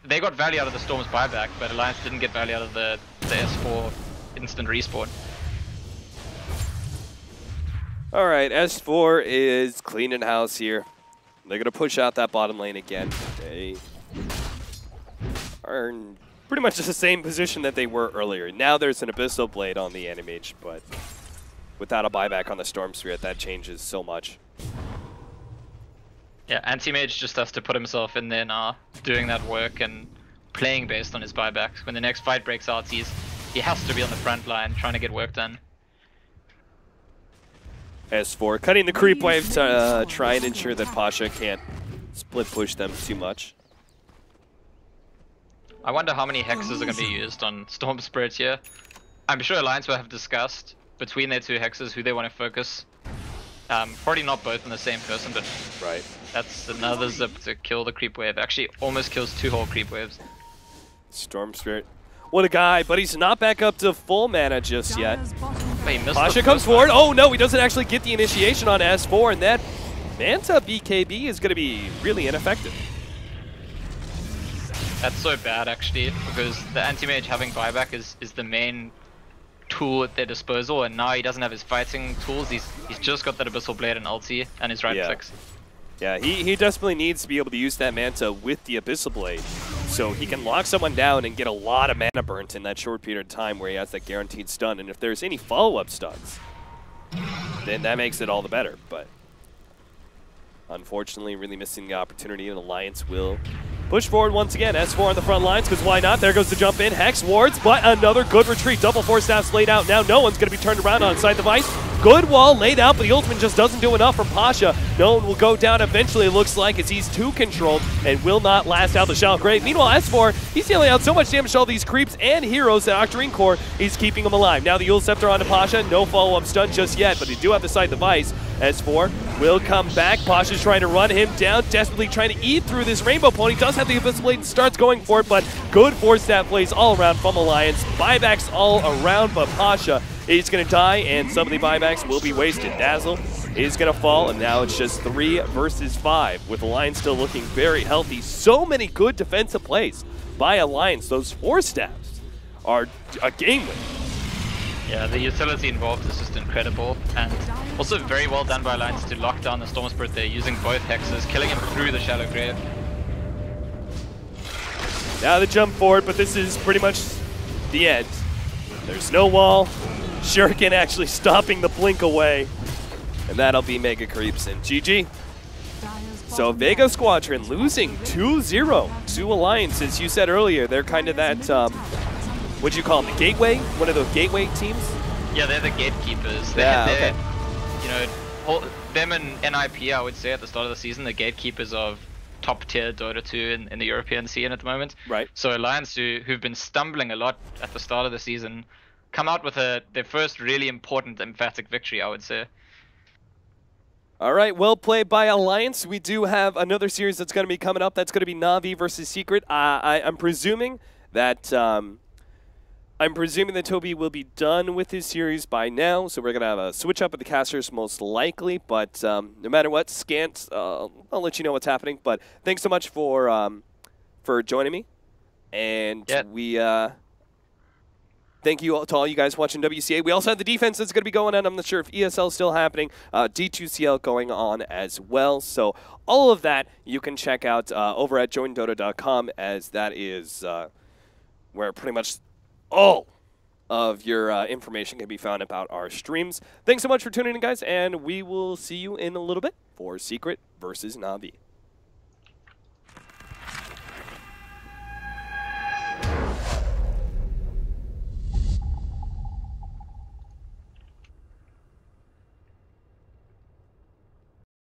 they got value out of the Storm's buyback, but Alliance didn't get value out of the S4 instant respawn. Alright, S4 is cleaning house here. They're going to push out that bottom lane again. They are in pretty much the same position that they were earlier. Now there's an Abyssal Blade on the Animage, but without a buyback on the Storm Spirit, that changes so much. Yeah, Anti-Mage just has to put himself in there now, doing that work and playing based on his buybacks. When the next fight breaks out, he has to be on the front line trying to get work done. S4 cutting the creep wave to try and ensure that Pasha can't split push them too much. I wonder how many hexes are going to be used on Storm Spirit here. I'm sure Alliance will have discussed between their two hexes who they want to focus. Probably not both on the same person, but right. That's another zip to kill the creep wave. Actually, almost kills 2 whole creep waves. Storm Spirit. What a guy, but he's not back up to full mana just yet. Pasha comes forward. Oh no, he doesn't actually get the initiation on S4, and that Manta BKB is going to be really ineffective. That's so bad actually, because the anti-mage having buyback is the main tool at their disposal, and now he doesn't have his fighting tools. He's just got that Abyssal Blade and ulti and his right clicks. Yeah, he desperately needs to be able to use that Manta with the Abyssal Blade, so he can lock someone down and get a lot of mana burnt in that short period of time where he has that guaranteed stun. And if there's any follow-up stuns, then that makes it all the better. But unfortunately, really missing the opportunity, and Alliance will push forward once again. S4 on the front lines, because why not? There goes the jump in. Hex wards, but another good retreat. Double force staffs laid out. Now no one's going to be turned around on side the Vice. Good wall laid out, but the ultimate just doesn't do enough from Pasha. No one will go down eventually, it looks like, as he's too controlled and will not last out the Shallow Grave. Meanwhile, S4, he's dealing out so much damage to all these creeps and heroes that Octarine Core is keeping him alive. Now the Yule Scepter onto Pasha. No follow-up stun just yet, but they do have the side device. S4 will come back. Pasha's trying to run him down, desperately trying to eat through this Rainbow Pony. Does have the Abyssal Blade and starts going for it, but good force stat plays all around from Alliance. Buybacks all around, but Pasha is going to die, and some of the buybacks will be wasted. Dazzle is going to fall, and now it's just 3 versus 5, with Alliance still looking very healthy. So many good defensive plays by Alliance. Those 4 staffs are a game win. Yeah, the utility involved is just incredible, and also very well done by Alliance to lock down the Storm Spirit there, using both hexes, killing him through the Shallow Grave. Now the jump forward, but this is pretty much the end. There's no wall. Shuriken actually stopping the blink away, and that'll be Mega Creeps and GG. So Vega Squadron losing 2-0 to Alliance. As you said earlier, they're kind of that, what do you call them, the gateway? One of those gateway teams? Yeah, they're the gatekeepers. Okay. You know, them and NIP, I would say, at the start of the season, the gatekeepers of top-tier Dota2 in the European scene at the moment. Right. So Alliance, who've been stumbling a lot at the start of the season, come out with their first really important, emphatic victory, I would say. All right, well played by Alliance. We do have another series that's going to be coming up. That's going to be Na'Vi versus Secret. I'm presuming that Toby will be done with his series by now, so we're going to have a switch up of the casters most likely. But no matter what, Scant, I'll let you know what's happening. But thanks so much for joining me, and we. thank you to all you guys watching WCA. We also have the defense that's going to be going on. I'm not sure if ESL is still happening. D2CL going on as well. So all of that you can check out over at joindota.com, as that is where pretty much all of your information can be found about our streams. Thanks so much for tuning in, guys, and we will see you in a little bit for Secret versus Na'Vi.